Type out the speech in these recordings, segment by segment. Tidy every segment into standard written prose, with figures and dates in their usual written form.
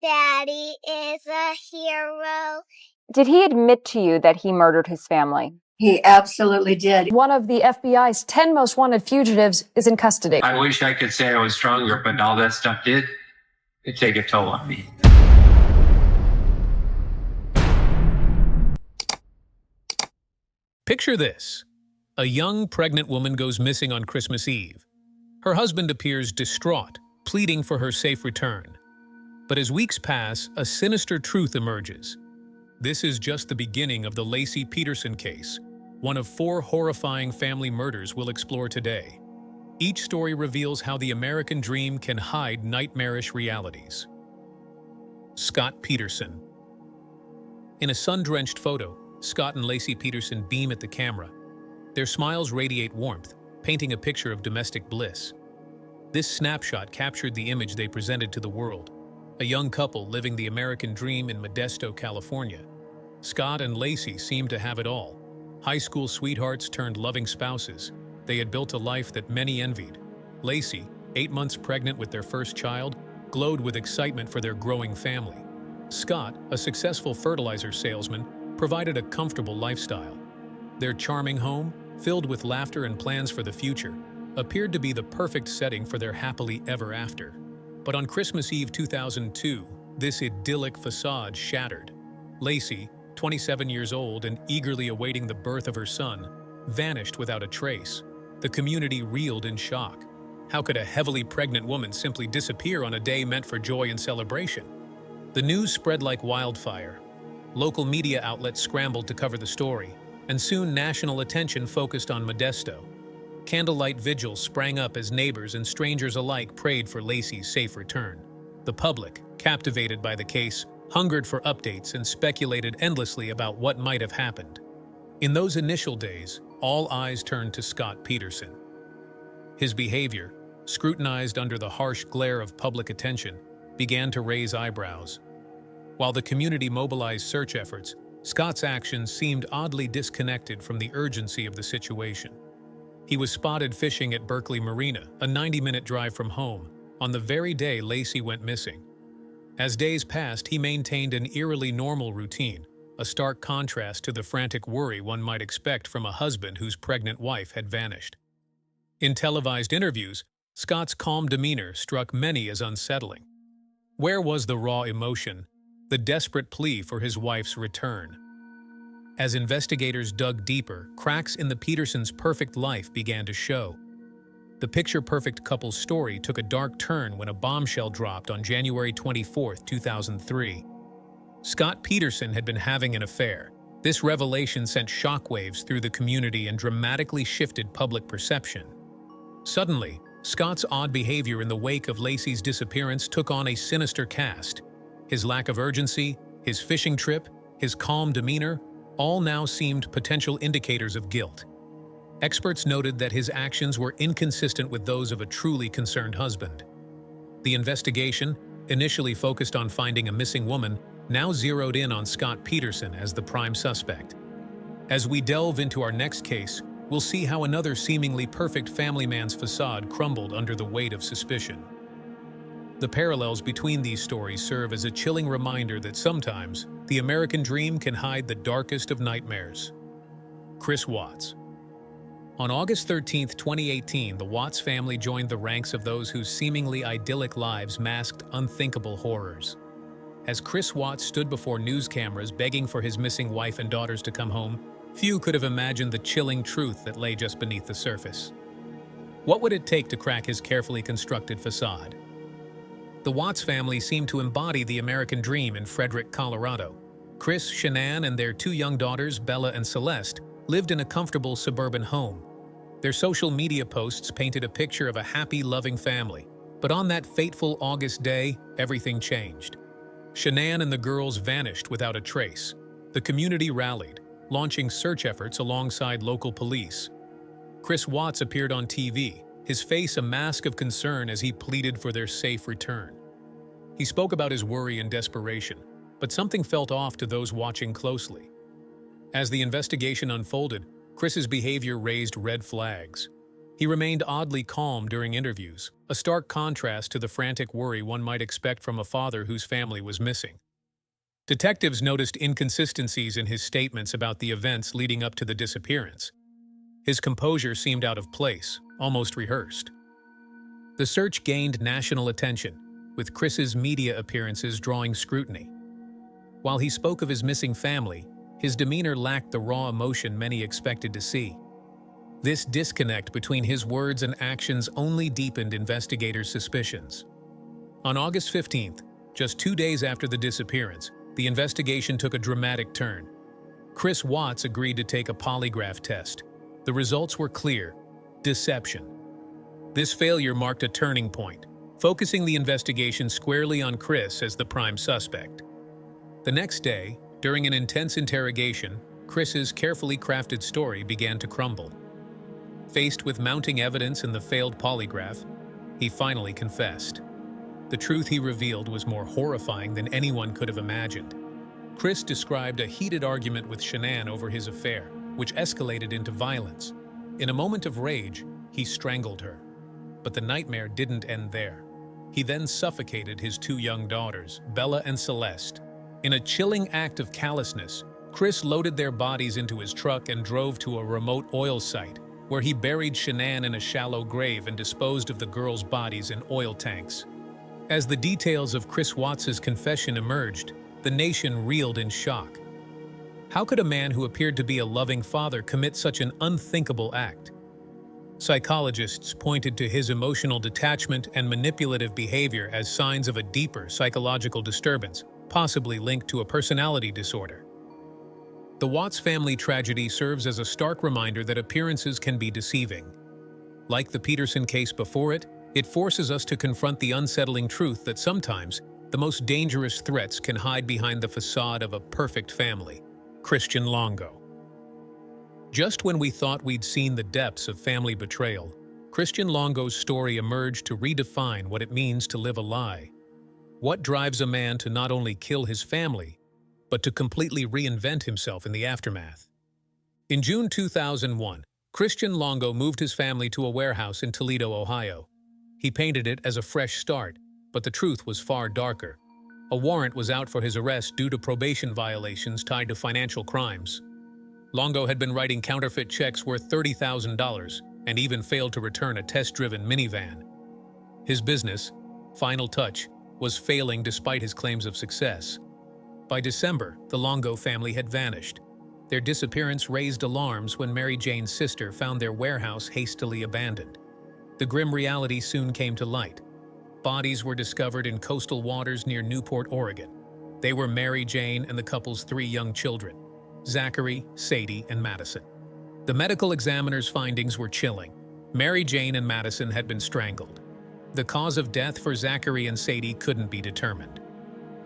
Daddy is a hero. Did he admit to you that he murdered his family? He absolutely did. One of the FBI's 10 most wanted fugitives is in custody. I wish I could say I was stronger, but all that stuff did take a toll on me. Picture this. A young, pregnant woman goes missing on Christmas Eve. Her husband appears distraught, pleading for her safe return. But as weeks pass, a sinister truth emerges. This is just the beginning of the Laci Peterson case, one of 4 horrifying family murders we'll explore today. Each story reveals how the American dream can hide nightmarish realities. Scott Peterson. In a sun-drenched photo, Scott and Laci Peterson beam at the camera. Their smiles radiate warmth, painting a picture of domestic bliss. This snapshot captured the image they presented to the world, a young couple living the American dream in Modesto, California. Scott and Laci seemed to have it all. High school sweethearts turned loving spouses. They had built a life that many envied. Laci, 8 months pregnant with their first child, glowed with excitement for their growing family. Scott, a successful fertilizer salesman, provided a comfortable lifestyle. Their charming home, filled with laughter and plans for the future, appeared to be the perfect setting for their happily ever after. But on Christmas Eve 2002, this idyllic facade shattered. Laci, 27 years old and eagerly awaiting the birth of her son, vanished without a trace. The community reeled in shock. How could a heavily pregnant woman simply disappear on a day meant for joy and celebration? The news spread like wildfire. Local media outlets scrambled to cover the story, and soon national attention focused on Modesto. Candlelight vigils sprang up as neighbors and strangers alike prayed for Laci's safe return. The public, captivated by the case, hungered for updates and speculated endlessly about what might have happened. In those initial days, all eyes turned to Scott Peterson. His behavior, scrutinized under the harsh glare of public attention, began to raise eyebrows. While the community mobilized search efforts, Scott's actions seemed oddly disconnected from the urgency of the situation. He was spotted fishing at Berkeley Marina, a 90-minute drive from home, on the very day Laci went missing. As days passed, he maintained an eerily normal routine, a stark contrast to the frantic worry one might expect from a husband whose pregnant wife had vanished. In televised interviews, Scott's calm demeanor struck many as unsettling. Where was the raw emotion, the desperate plea for his wife's return? As investigators dug deeper, cracks in the Petersons' perfect life began to show. The picture-perfect couple's story took a dark turn when a bombshell dropped on January 24, 2003. Scott Peterson had been having an affair. This revelation sent shockwaves through the community and dramatically shifted public perception. Suddenly, Scott's odd behavior in the wake of Laci's disappearance took on a sinister cast. His lack of urgency, his fishing trip, his calm demeanor, all now seemed potential indicators of guilt. Experts noted that his actions were inconsistent with those of a truly concerned husband. The investigation, initially focused on finding a missing woman, now zeroed in on Scott Peterson as the prime suspect. As we delve into our next case, we'll see how another seemingly perfect family man's facade crumbled under the weight of suspicion. The parallels between these stories serve as a chilling reminder that sometimes the American dream can hide the darkest of nightmares. Chris Watts. On August 13, 2018, the Watts family joined the ranks of those whose seemingly idyllic lives masked unthinkable horrors. As Chris Watts stood before news cameras begging for his missing wife and daughters to come home, few could have imagined the chilling truth that lay just beneath the surface. What would it take to crack his carefully constructed facade? The Watts family seemed to embody the American dream in Frederick, Colorado. Chris, Shanann, and their 2 young daughters, Bella and Celeste, lived in a comfortable suburban home. Their social media posts painted a picture of a happy, loving family. But on that fateful August day, everything changed. Shanann and the girls vanished without a trace. The community rallied, launching search efforts alongside local police. Chris Watts appeared on TV, his face a mask of concern as he pleaded for their safe return. He spoke about his worry and desperation, but something felt off to those watching closely. As the investigation unfolded, Chris's behavior raised red flags. He remained oddly calm during interviews, a stark contrast to the frantic worry one might expect from a father whose family was missing. Detectives noticed inconsistencies in his statements about the events leading up to the disappearance. His composure seemed out of place, almost rehearsed. The search gained national attention, with Chris's media appearances drawing scrutiny. While he spoke of his missing family, his demeanor lacked the raw emotion many expected to see. This disconnect between his words and actions only deepened investigators' suspicions. On August 15th, just 2 days after the disappearance, the investigation took a dramatic turn. Chris Watts agreed to take a polygraph test. The results were clear: deception. This failure marked a turning point, focusing the investigation squarely on Chris as the prime suspect. The next day, during an intense interrogation, Chris's carefully crafted story began to crumble. Faced with mounting evidence in the failed polygraph, he finally confessed. The truth he revealed was more horrifying than anyone could have imagined. Chris described a heated argument with Shanann over his affair, which escalated into violence. In a moment of rage, he strangled her. But the nightmare didn't end there. He then suffocated his 2 young daughters, Bella and Celeste. In a chilling act of callousness, Chris loaded their bodies into his truck and drove to a remote oil site, where he buried Shanann in a shallow grave and disposed of the girls' bodies in oil tanks. As the details of Chris Watts' confession emerged, the nation reeled in shock. How could a man who appeared to be a loving father commit such an unthinkable act? Psychologists pointed to his emotional detachment and manipulative behavior as signs of a deeper psychological disturbance, possibly linked to a personality disorder. The Watts family tragedy serves as a stark reminder that appearances can be deceiving. Like the Peterson case before it, it forces us to confront the unsettling truth that sometimes the most dangerous threats can hide behind the facade of a perfect family. Christian Longo. Just when we thought we'd seen the depths of family betrayal, Christian Longo's story emerged to redefine what it means to live a lie. What drives a man to not only kill his family, but to completely reinvent himself in the aftermath? In June 2001, Christian Longo moved his family to a warehouse in Toledo, Ohio. He painted it as a fresh start, but the truth was far darker. A warrant was out for his arrest due to probation violations tied to financial crimes. Longo had been writing counterfeit checks worth $30,000 and even failed to return a test-driven minivan. His business, Final Touch, was failing despite his claims of success. By December, the Longo family had vanished. Their disappearance raised alarms when Mary Jane's sister found their warehouse hastily abandoned. The grim reality soon came to light. Bodies were discovered in coastal waters near Newport, Oregon. They were Mary Jane and the couple's 3 young children, Zachary, Sadie, and Madison. The medical examiner's findings were chilling. Mary Jane and Madison had been strangled. The cause of death for Zachary and Sadie couldn't be determined.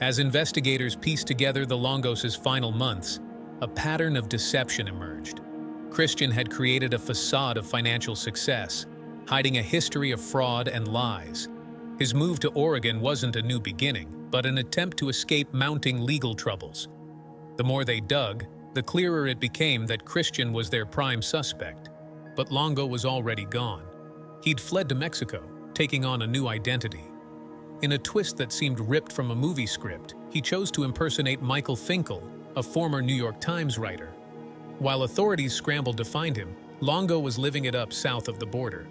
As investigators pieced together the Longos' final months, a pattern of deception emerged. Christian had created a facade of financial success, hiding a history of fraud and lies. His move to Oregon wasn't a new beginning, but an attempt to escape mounting legal troubles. The more they dug, the clearer it became that Christian was their prime suspect. But Longo was already gone. He'd fled to Mexico, taking on a new identity. In a twist that seemed ripped from a movie script, he chose to impersonate Michael Finkel, a former New York Times writer. While authorities scrambled to find him, Longo was living it up south of the border.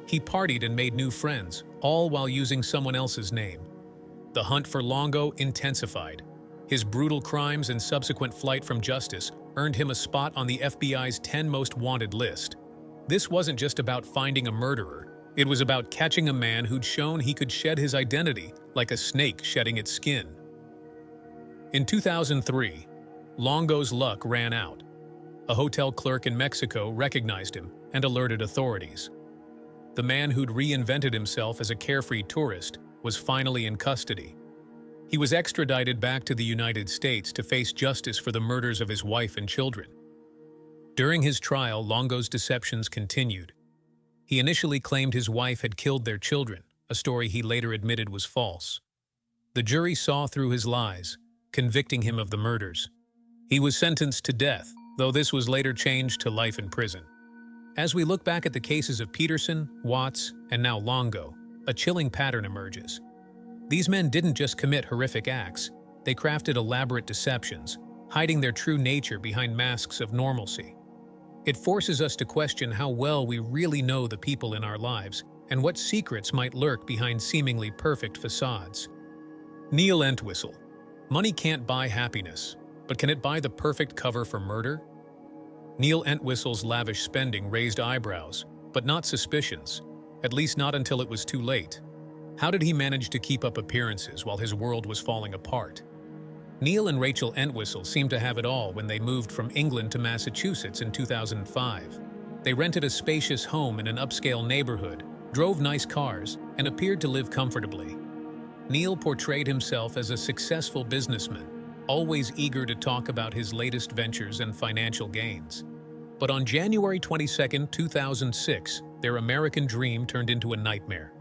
He partied and made new friends, all while using someone else's name. The hunt for Longo intensified. His brutal crimes and subsequent flight from justice earned him a spot on the FBI's 10 most wanted list. This wasn't just about finding a murderer. It was about catching a man who'd shown he could shed his identity like a snake shedding its skin. In 2003, Longo's luck ran out. A hotel clerk in Mexico recognized him and alerted authorities. The man who'd reinvented himself as a carefree tourist was finally in custody. He was extradited back to the United States to face justice for the murders of his wife and children. During his trial, Longo's deceptions continued. He initially claimed his wife had killed their children, a story he later admitted was false. The jury saw through his lies, convicting him of the murders. He was sentenced to death, though this was later changed to life in prison. As we look back at the cases of Peterson, Watts, and now Longo, a chilling pattern emerges. These men didn't just commit horrific acts, they crafted elaborate deceptions, hiding their true nature behind masks of normalcy. It forces us to question how well we really know the people in our lives and what secrets might lurk behind seemingly perfect facades. Neil Entwistle. Money can't buy happiness, but can it buy the perfect cover for murder? Neil Entwistle's lavish spending raised eyebrows, but not suspicions, at least not until it was too late. How did he manage to keep up appearances while his world was falling apart? Neil and Rachel Entwistle seemed to have it all when they moved from England to Massachusetts in 2005. They rented a spacious home in an upscale neighborhood, drove nice cars, and appeared to live comfortably. Neil portrayed himself as a successful businessman, always eager to talk about his latest ventures and financial gains. But on January 22, 2006, their American dream turned into a nightmare.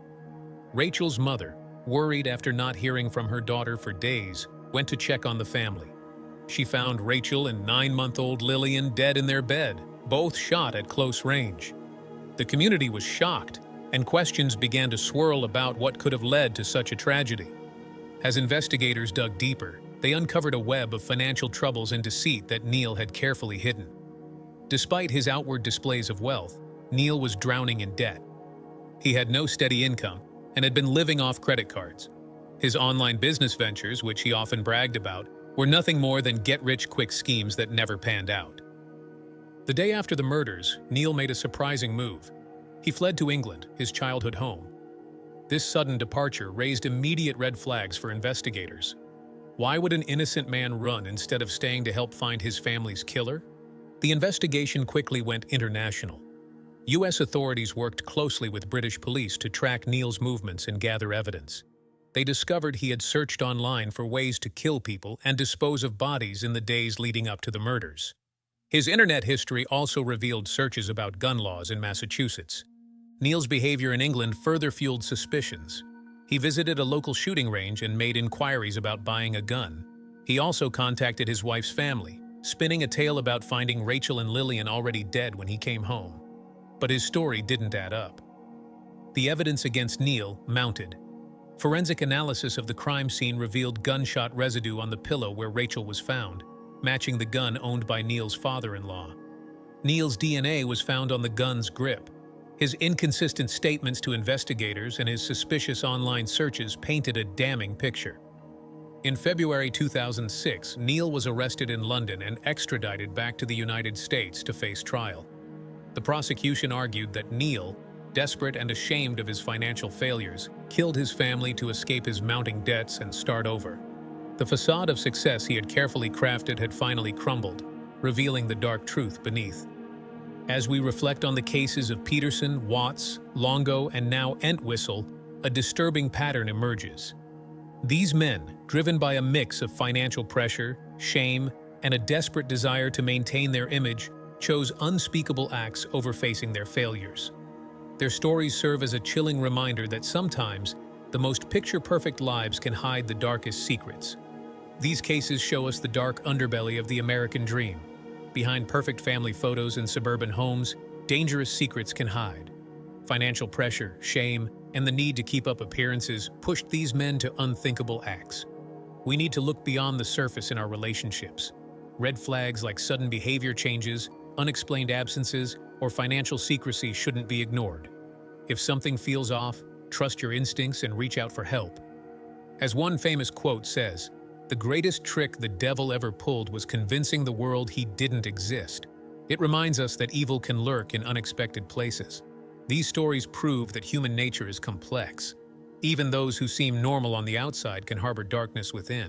Rachel's mother, worried after not hearing from her daughter for days, went to check on the family. She found Rachel and 9-month-old Lillian dead in their bed, both shot at close range. The community was shocked, and questions began to swirl about what could have led to such a tragedy. As investigators dug deeper, they uncovered a web of financial troubles and deceit that Neil had carefully hidden. Despite his outward displays of wealth, Neil was drowning in debt. He had no steady income and had been living off credit cards. His online business ventures, which he often bragged about, were nothing more than get-rich-quick schemes that never panned out. The day after the murders, Neil made a surprising move. He fled to England, his childhood home. This sudden departure raised immediate red flags for investigators. Why would an innocent man run instead of staying to help find his family's killer? The investigation quickly went international. U.S. authorities worked closely with British police to track Neil's movements and gather evidence. They discovered he had searched online for ways to kill people and dispose of bodies in the days leading up to the murders. His internet history also revealed searches about gun laws in Massachusetts. Neil's behavior in England further fueled suspicions. He visited a local shooting range and made inquiries about buying a gun. He also contacted his wife's family, spinning a tale about finding Rachel and Lillian already dead when he came home. But his story didn't add up. The evidence against Neil mounted. Forensic analysis of the crime scene revealed gunshot residue on the pillow where Rachel was found, matching the gun owned by Neil's father-in-law. Neil's DNA was found on the gun's grip. His inconsistent statements to investigators and his suspicious online searches painted a damning picture. In February 2006, Neil was arrested in London and extradited back to the United States to face trial. The prosecution argued that Neil, desperate and ashamed of his financial failures, killed his family to escape his mounting debts and start over. The facade of success he had carefully crafted had finally crumbled, revealing the dark truth beneath. As we reflect on the cases of Peterson, Watts, Longo, and now Entwistle, a disturbing pattern emerges. These men, driven by a mix of financial pressure, shame, and a desperate desire to maintain their image, chose unspeakable acts over facing their failures. Their stories serve as a chilling reminder that sometimes the most picture-perfect lives can hide the darkest secrets. These cases show us the dark underbelly of the American dream. Behind perfect family photos and suburban homes, dangerous secrets can hide. Financial pressure, shame, and the need to keep up appearances pushed these men to unthinkable acts. We need to look beyond the surface in our relationships. Red flags like sudden behavior changes, unexplained absences, or financial secrecy shouldn't be ignored. If something feels off, trust your instincts and reach out for help. As one famous quote says, "The greatest trick the devil ever pulled was convincing the world he didn't exist." It reminds us that evil can lurk in unexpected places. These stories prove that human nature is complex. Even those who seem normal on the outside can harbor darkness within.